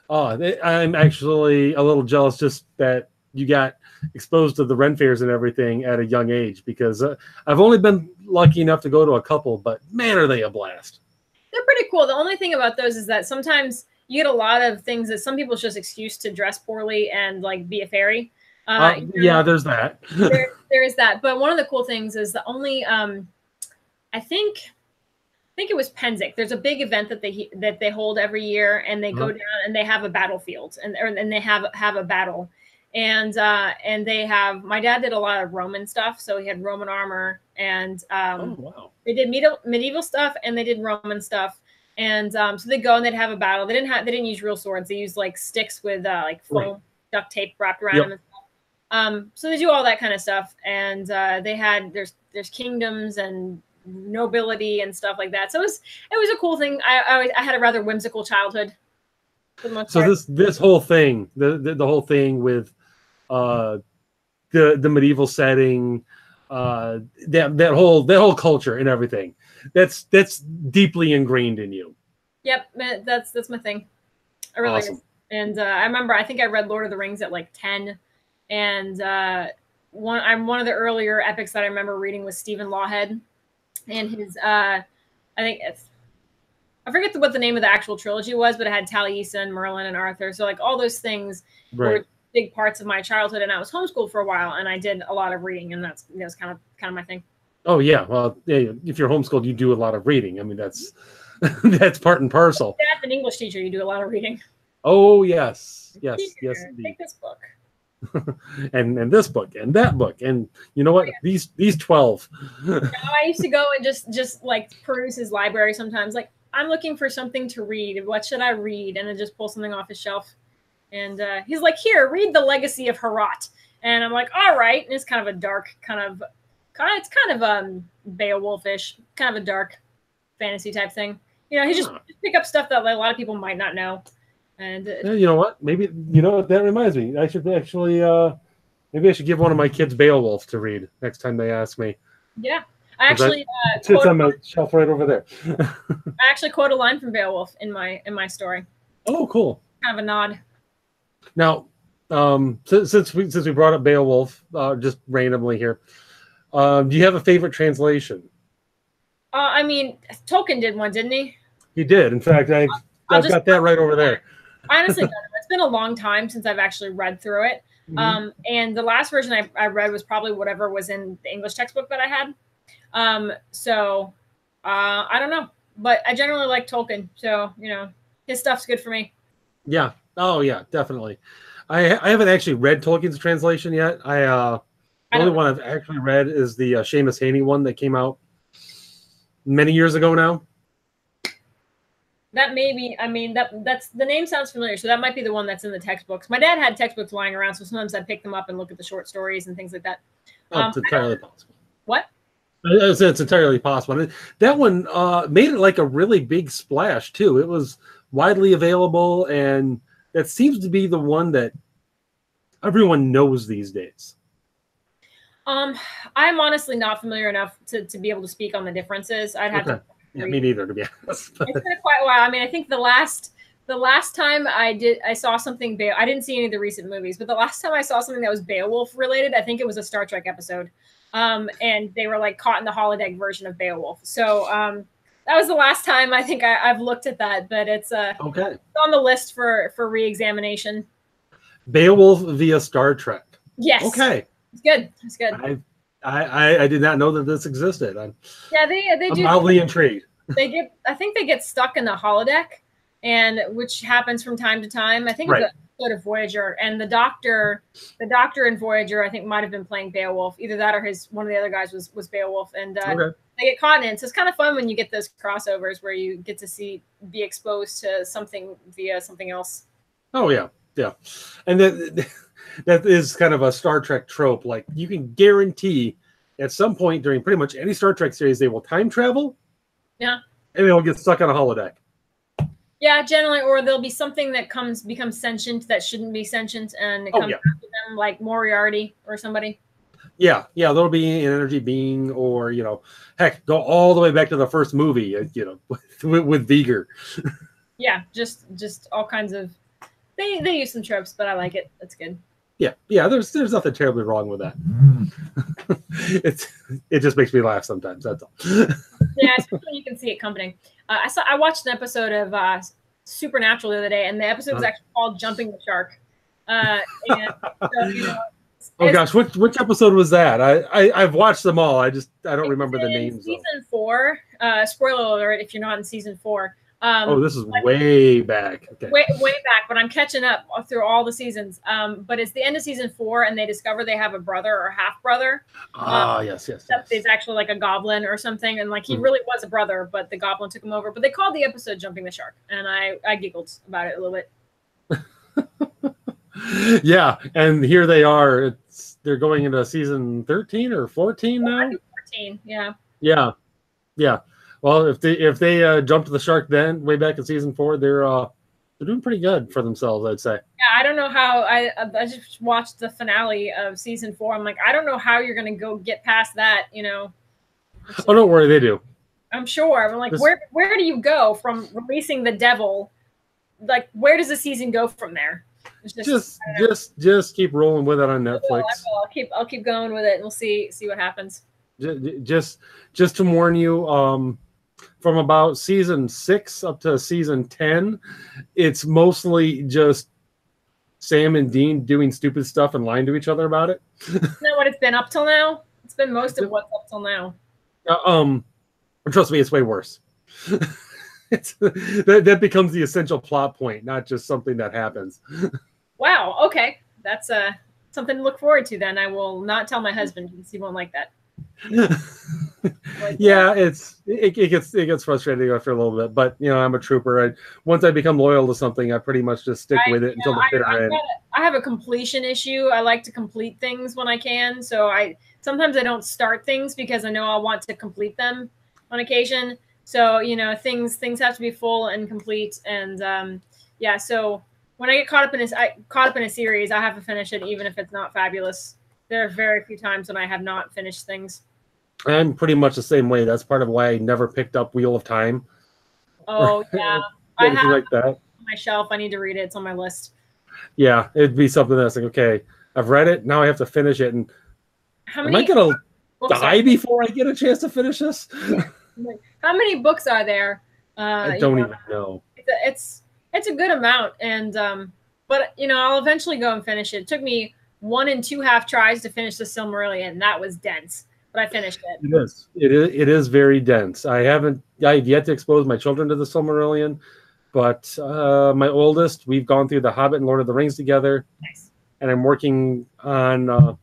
I'm actually a little jealous just that you got exposed to the Ren fairs and everything at a young age, because I've only been lucky enough to go to a couple, but man, are they a blast. They're pretty cool. The only thing about those is that sometimes you get a lot of things that some people's just excuse to dress poorly and like be a fairy. Yeah, there's that. there is that. But one of the cool things is the only, I think it was Penzic. There's a big event that they hold every year, and they go down and they have a battlefield and they have a battle. And they have, my dad did a lot of Roman stuff. So he had Roman armor, and they did medieval stuff and they did Roman stuff. And so they go and they'd have a battle. They didn't use real swords. They used like sticks with like foam duct tape wrapped around them and stuff. So they do all that kind of stuff. And they had, there's kingdoms and nobility and stuff like that. So it was a cool thing. I had a rather whimsical childhood for the most part. So this whole thing, the whole thing with the medieval setting, that whole culture and everything, that's deeply ingrained in you. Yep, that's my thing. I really Awesome. is. And I remember, I think I read Lord of the Rings at like 10, and one of the earlier epics that I remember reading was Stephen Lawhead, and his I forget what the name of the actual trilogy was, but it had Taliesin, Merlin, and Arthur. So like all those things were big parts of my childhood, and I was homeschooled for a while, and I did a lot of reading, and that's kind of my thing. Oh yeah, well, yeah, if you're homeschooled, you do a lot of reading. I mean, that's that's part and parcel. As an English teacher, you do a lot of reading. Oh yes, yes, Teacher, yes, indeed. take this book. and this book and that book, and you know what? These 12. I used to go and just like peruse his library sometimes. Like, I'm looking for something to read. What should I read? And then just pull something off his shelf. And he's like, "Here, read The Legacy of Herat." And I'm like, "All right." And it's kind of a dark, it's kind of Beowulf-ish, kind of a dark fantasy type thing. You know, he just pick up stuff that a lot of people might not know. And yeah, you know what? Maybe that reminds me. I should actually maybe I should give one of my kids Beowulf to read next time they ask me. Yeah, I actually it's on my shelf right over there. I actually quote a line from Beowulf in my story. Oh, cool! Kind of a nod. Now, since we brought up Beowulf, just randomly here, do you have a favorite translation? I mean, Tolkien did one, didn't he? He did. In fact, I've got that right over there. I honestly don't know. It's been a long time since I've actually read through it. Mm-hmm. And the last version I read was probably whatever was in the English textbook that I had. So I don't know, but I generally like Tolkien. So, you know, his stuff's good for me. Yeah. Oh yeah, definitely. I haven't actually read Tolkien's translation yet. The only one I've actually read is the Seamus Heaney one that came out many years ago now. That may be, I mean, that's the name sounds familiar, so that might be the one that's in the textbooks. My dad had textbooks lying around, so sometimes I'd pick them up and look at the short stories and things like that. It's entirely possible. What? It's entirely possible. That one made it like a really big splash too. It was widely available, and that seems to be the one that everyone knows these days. I'm honestly not familiar enough to be able to speak on the differences. I'd have to. Yeah, me neither, to be honest. It's been quite a while. I mean, I think the last time I saw something, I didn't see any of the recent movies, but the last time I saw something that was Beowulf related, I think it was a Star Trek episode. And they were like caught in the holodeck version of Beowulf. So that was the last time I think I've looked at that, but it's okay. It's on the list for re-examination. Beowulf via Star Trek. Yes. Okay. It's good. It's good. I did not know that this existed. I'm mildly intrigued. I think they get stuck in the holodeck, and which happens from time to time. I think it's a sort of Voyager, and the doctor in Voyager, I think, might have been playing Beowulf. Either that or one of the other guys was Beowulf, and they get caught in it. So it's kind of fun when you get those crossovers where you get to be exposed to something via something else. Oh yeah, yeah, and that is kind of a Star Trek trope. Like, you can guarantee at some point during pretty much any Star Trek series, they will time travel. Yeah. And they'll get stuck on a holodeck. Yeah, generally, or there'll be something that becomes sentient that shouldn't be sentient, and it comes after them, like Moriarty or somebody. Yeah, there'll be an energy being, or, heck, go all the way back to the first movie, with Viger. Yeah, just all kinds of. They use some tropes, but I like it. That's good. Yeah. There's nothing terribly wrong with that. It just makes me laugh sometimes. That's all. Yeah, especially when you can see it coming. I watched an episode of Supernatural the other day, and the episode was actually called "Jumping the Shark." And so, oh gosh, which episode was that? I've watched them all. I don't remember the names. Season 4. Spoiler alert if you're not in season 4. This is way back. Okay. Way back, but I'm catching up through all the seasons. But it's the end of season 4, and they discover they have a brother or half brother. Yes. It's actually like a goblin or something, and like he really was a brother, but the goblin took him over. But they called the episode "Jumping the Shark," and I giggled about it a little bit. Yeah, and here they are. They're going into season 13 or 14 now. I think 14. Yeah. Yeah. Well, if they jumped the shark then way back in season 4, they're doing pretty good for themselves, I'd say. Yeah, I don't know how. I just watched the finale of season 4. I'm like, I don't know how you're going to go get past that. Oh, don't worry, they do. I'm sure. I'm like, where do you go from releasing the devil? Like, where does the season go from there? Just keep rolling with it on Netflix. I'll keep going with it, and we'll see what happens. Just to warn you, from about season 6 up to season 10, it's mostly just Sam and Dean doing stupid stuff and lying to each other about it. Isn't that what it's been up till now? It's been most of what's up till now. Trust me, it's way worse. That becomes the essential plot point, not just something that happens. Wow. Okay, that's something to look forward to. Then I will not tell my husband because he won't like that. Yeah, it gets frustrating after a little bit, but you know, I'm a trooper. Once I become loyal to something, I pretty much just stick with it until the bitter end. I have a completion issue. I like to complete things when I can, so sometimes I don't start things because I know I'll want to complete them on occasion. So, you know, things have to be full and complete. And yeah, so when I get caught up in a series, I have to finish it, even if it's not fabulous. There are very few times when I have not finished things. I'm pretty much the same way. That's part of why I never picked up Wheel of Time. Oh yeah, I have like that on my shelf. I need to read it. It's on my list. Yeah, it'd be something that's like, okay, I've read it. Now I have to finish it. And am I gonna die before I get a chance to finish this? How many books are there? I don't even know. It's a good amount, and but you know, I'll eventually go and finish it. It took me 1 2.5 tries to finish the Silmarillion, and that was dense, but I finished it. It is very dense. I've yet to expose my children to the Silmarillion, but my oldest, we've gone through The Hobbit and Lord of the Rings together. Nice. And I'm working on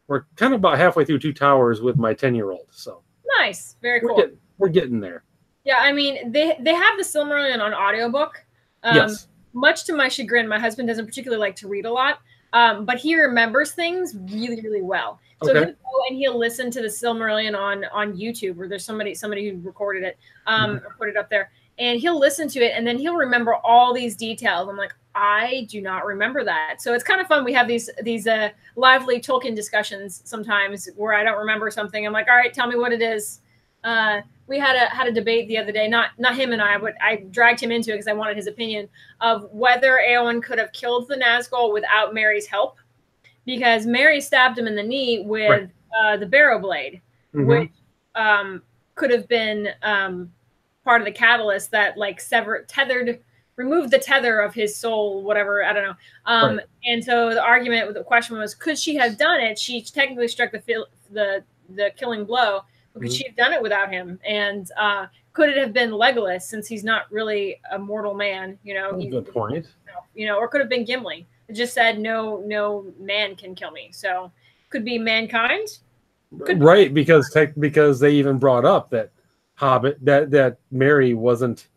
we're kind of about halfway through Two Towers with my 10-year-old. So nice, very cool. We're getting there. Yeah, I mean, they have the Silmarillion on audiobook. Yes. Much to my chagrin, my husband doesn't particularly like to read a lot, but he remembers things really, really well. So he'll go and he'll listen to the Silmarillion on YouTube, where there's somebody who recorded it, or put it up there, and he'll listen to it, and then he'll remember all these details. I'm like, I do not remember that. So it's kind of fun. We have these lively Tolkien discussions sometimes where I don't remember something. I'm like, all right, tell me what it is. We had a debate the other day, not him and I, but I dragged him into it because I wanted his opinion of whether Eowyn could have killed the Nazgul without Merry's help, because Merry stabbed him in the knee with the barrow blade, which could have been part of the catalyst that like removed the tether of his soul, whatever, I don't know. And so the question was, could she have done it? She technically struck the killing blow. Could she have done it without him? And could it have been Legolas, since he's not really a mortal man? You know, good point. You know, or could have been Gimli. It just said no man can kill me. So could be mankind. Right, because they even brought up that Hobbit that Merry wasn't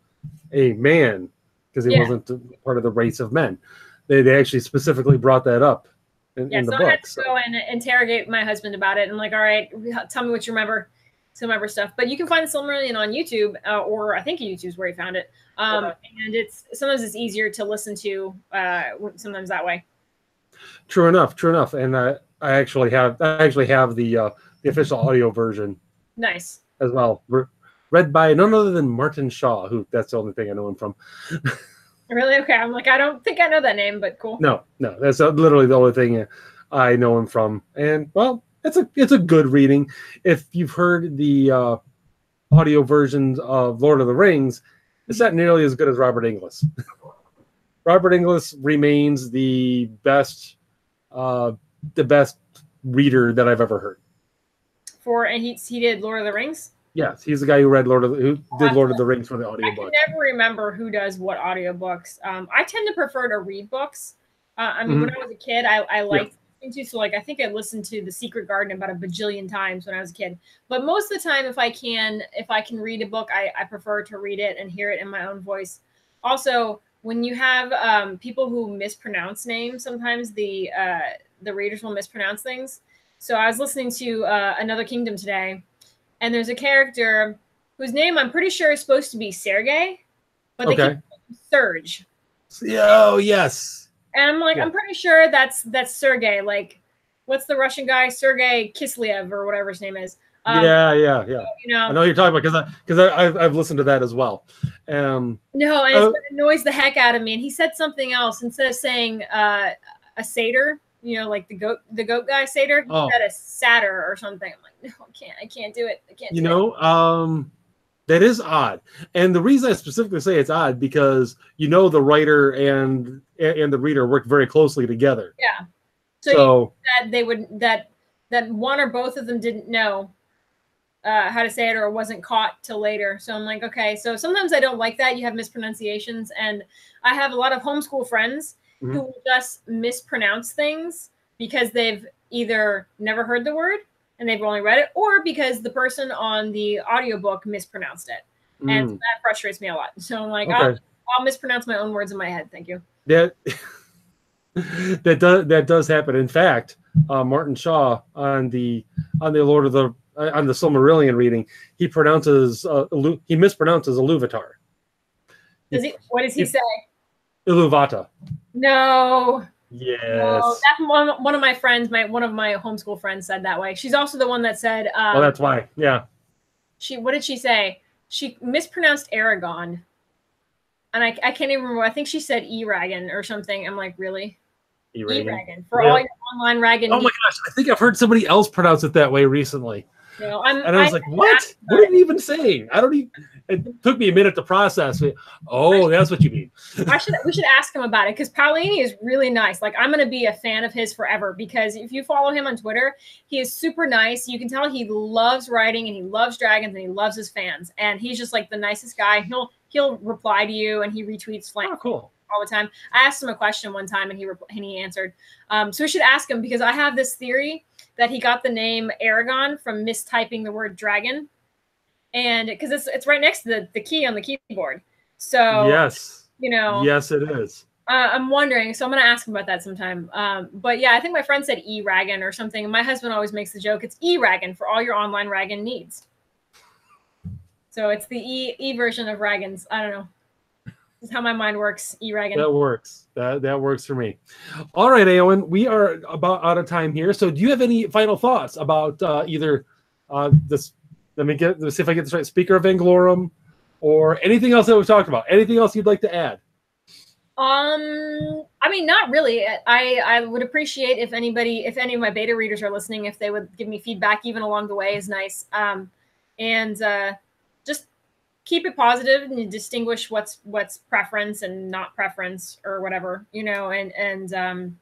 a man because he wasn't part of the race of men. They actually specifically brought that up in the book. I had to go and interrogate my husband about it. And like, all right, tell me what you remember. Some other stuff, but you can find the Silmarillion on YouTube, or I think YouTube's where he found it. And sometimes it's easier to listen to sometimes that way. True enough. And I actually have the official audio version. Nice. As well, read by none other than Martin Shaw, who that's the only thing I know him from. Really? Okay. I'm like, I don't think I know that name, but cool. No, that's literally the only thing I know him from. And well, it's a good reading. If you've heard the audio versions of Lord of the Rings, it's not nearly as good as Robert Inglis. Robert Inglis remains the best reader that I've ever heard. And he did Lord of the Rings? Yes, he's the guy who did Lord of the Rings for the audiobook. I can never remember who does what audiobooks. I tend to prefer to read books. I mean, when I was a kid, I liked to, so like I think I listened to The Secret Garden about a bajillion times when I was a kid. But most of the time, if I can read a book, I prefer to read it and hear it in my own voice. Also, when you have people who mispronounce names, sometimes the readers will mispronounce things. So I was listening to Another Kingdom today, and there's a character whose name I'm pretty sure is supposed to be Sergei, but they keep calling him Serge. Oh yes. And I'm like, I'm pretty sure that's Sergei. Like, what's the Russian guy? Sergei Kislyev or whatever his name is. Yeah. You know, I know what you're talking about because I've listened to that as well. No, and it annoys the heck out of me. And he said something else instead of saying a satyr. You know, like the goat guy satyr. He said a satyr or something. I'm like, no, I can't do it. That is odd. And the reason I specifically say it's odd because the writer and the reader work very closely together. Yeah. So that they would that one or both of them didn't know how to say it or wasn't caught till later. So I'm like, okay. So sometimes I don't like that. You have mispronunciations, and I have a lot of homeschool friends who will just mispronounce things because they've either never heard the word and they've only read it, or because the person on the audiobook mispronounced it. And so that frustrates me a lot. So I'm like, I'll mispronounce my own words in my head. Thank you. That does happen. In fact, Martin Shaw on the Lord of the on the Silmarillion reading, he mispronounces Iluvatar. What does he say? Iluvata. No. Yes. No, that's one of my friends. One of my homeschool friends said that way. She's also the one that said. Well, that's why. Yeah. What did she say? She mispronounced Aragon, and I can't even remember. I think she said E-Ragan or something. I'm like, really? E-Ragan for all your online ragging. Oh my gosh! I think I've heard somebody else pronounce it that way recently. And I was like, what? What are you even saying? I don't even. It took me a minute to process it. Oh, that's what you mean. We should ask him about it, because Paolini is really nice. Like, I'm going to be a fan of his forever, because if you follow him on Twitter, he is super nice. You can tell he loves writing and he loves dragons and he loves his fans. And he's just like the nicest guy. He'll reply to you and he retweets cool. all the time. I asked him a question one time and he answered. So we should ask him, because I have this theory that he got the name Aragon from mistyping the word dragon. And because it's right next to the key on the keyboard. So yes, yes, it is. I'm wondering, so I'm going to ask him about that sometime. But yeah, I think my friend said E-Ragan or something. My husband always makes the joke, it's E-Ragan for all your online Ragan needs. So it's the E version of Ragans. I don't know. This is how my mind works. E-Ragan. That works. That works for me. All right, Eowyn, we are about out of time here. So do you have any final thoughts about either this? Let's see if I get this right. Speaker of Anglorum, or anything else that we've talked about. Anything else you'd like to add? I mean, not really. I would appreciate if any of my beta readers are listening, if they would give me feedback even along the way is nice. And just keep it positive and distinguish what's preference and not preference or whatever, and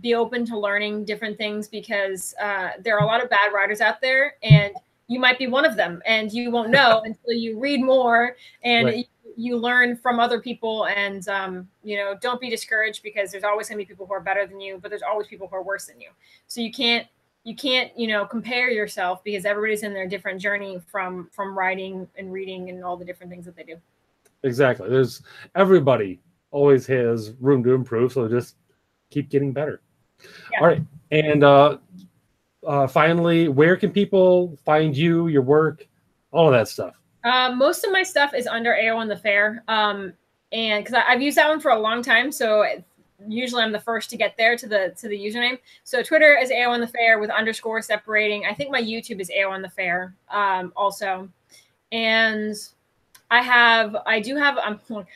be open to learning different things, because there are a lot of bad writers out there, and you might be one of them, and you won't know until you read more and you learn from other people. And don't be discouraged, because there's always going to be people who are better than you, but there's always people who are worse than you. So you can't compare yourself, because everybody's in their different journey from writing and reading and all the different things that they do. Exactly. Everybody always has room to improve, so just keep getting better. Yeah. All right. And finally, where can people find you, your work, all of that stuff? Most of my stuff is under Eowyn the Fair. And because I've used that one for a long time, so usually I'm the first to get there to the username. So Twitter is Eowyn the Fair with _ separating. I think my YouTube is Eowyn the Fair also. And I'm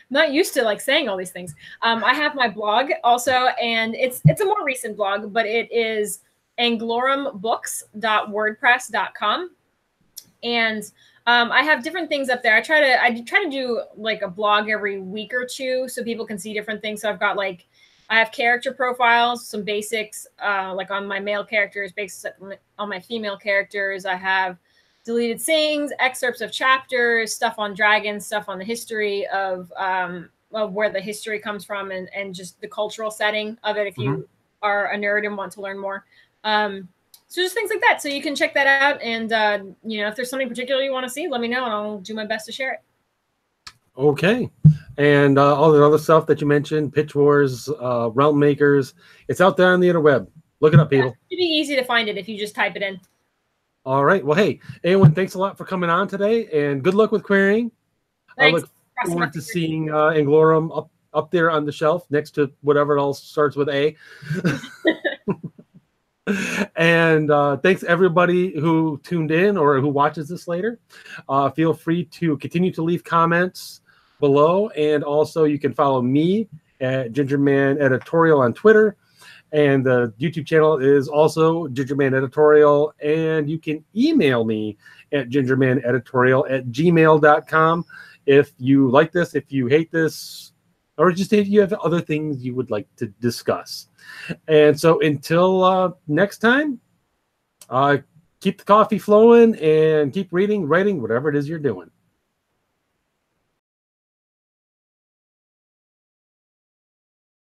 not used to saying all these things. I have my blog also, and it's a more recent blog, but it is anglorumbooks.wordpress.com. And I have different things up there. I try to do a blog every week or two so people can see different things. So I've got I have character profiles, some basics, on my male characters, basics on my female characters. I have deleted scenes, excerpts of chapters, stuff on dragons, stuff on the history of where the history comes from, and just the cultural setting of it if you are a nerd and want to learn more. So just things like that. So you can check that out. And, if there's something particular you want to see, let me know and I'll do my best to share it. Okay. And all the other stuff that you mentioned, Pitch Wars, Realm Makers, it's out there on the interweb. Look it up, people. It'd be easy to find it if you just type it in. All right. Well, hey, Eowyn, thanks a lot for coming on today, and good luck with querying. Thanks. I look forward to seeing Anglorum up there on the shelf next to whatever else starts with A. And thanks everybody who tuned in or who watches this later. Feel free to continue to leave comments below, and also you can follow me at Gingerman Editorial on Twitter, And the YouTube channel is also Gingerman Editorial. And you can email me at gingermaneditorial@gmail.com if you like this, if you hate this, or just if you have other things you would like to discuss. And so until next time, keep the coffee flowing and keep reading, writing, whatever it is you're doing.